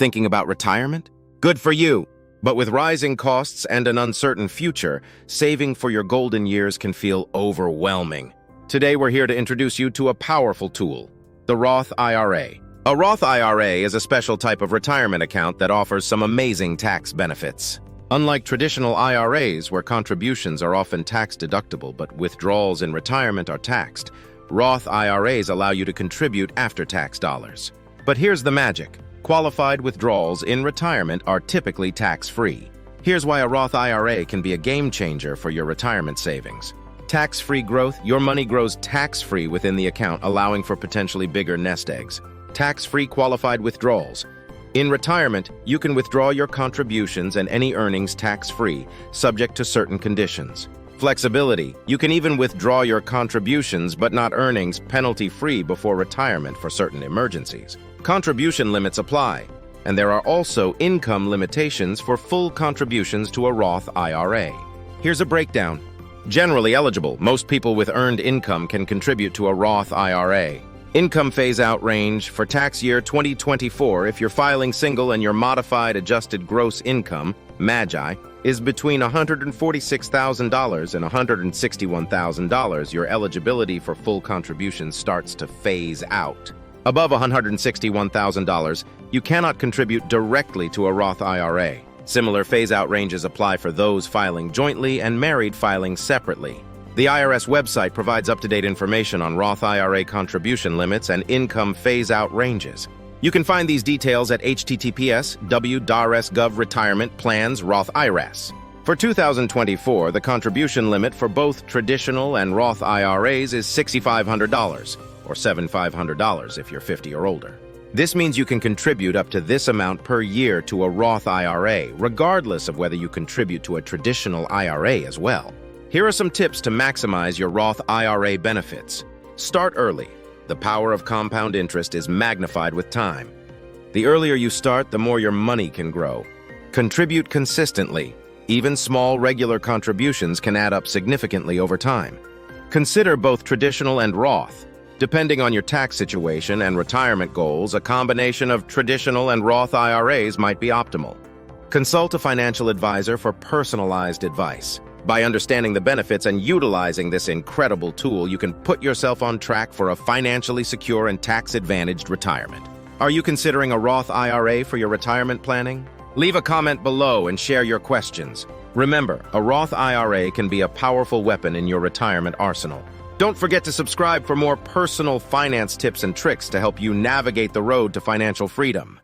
Thinking about retirement? Good for you! But with rising costs and an uncertain future, saving for your golden years can feel overwhelming. Today we're here to introduce you to a powerful tool, the Roth IRA. A Roth IRA is a special type of retirement account that offers some amazing tax benefits. Unlike traditional IRAs, where contributions are often tax-deductible but withdrawals in retirement are taxed, Roth IRAs allow you to contribute after-tax dollars. But here's the magic. Qualified withdrawals in retirement are typically tax-free. Here's why a Roth IRA can be a game-changer for your retirement savings. Tax-free growth, your money grows tax-free within the account, allowing for potentially bigger nest eggs. Tax-free qualified withdrawals. In retirement, you can withdraw your contributions and any earnings tax-free, subject to certain conditions. Flexibility. You can even withdraw your contributions but not earnings penalty-free before retirement for certain emergencies. Contribution limits apply, and there are also income limitations for full contributions to a Roth IRA. Here's a breakdown. Generally eligible, most people with earned income can contribute to a Roth IRA. Income phase-out range for tax year 2024 if you're filing single and your modified adjusted gross income, MAGI, is between $146,000 and $161,000, your eligibility for full contributions starts to phase out. Above $161,000, you cannot contribute directly to a Roth IRA. Similar phase-out ranges apply for those filing jointly and married filing separately. The IRS website provides up-to-date information on Roth IRA contribution limits and income phase-out ranges. You can find these details at https://www.rs.gov Retirement Plans Roth IRAs. For 2024, the contribution limit for both traditional and Roth IRAs is $6,500, or $7,500 if you're 50 or older. This means you can contribute up to this amount per year to a Roth IRA, regardless of whether you contribute to a traditional IRA as well. Here are some tips to maximize your Roth IRA benefits. Start early. The power of compound interest is magnified with time. The earlier you start, the more your money can grow. Contribute consistently. Even small, regular contributions can add up significantly over time. Consider both traditional and Roth. Depending on your tax situation and retirement goals, a combination of traditional and Roth IRAs might be optimal. Consult a financial advisor for personalized advice. By understanding the benefits and utilizing this incredible tool, you can put yourself on track for a financially secure and tax-advantaged retirement. Are you considering a Roth IRA for your retirement planning? Leave a comment below and share your questions. Remember, a Roth IRA can be a powerful weapon in your retirement arsenal. Don't forget to subscribe for more personal finance tips and tricks to help you navigate the road to financial freedom.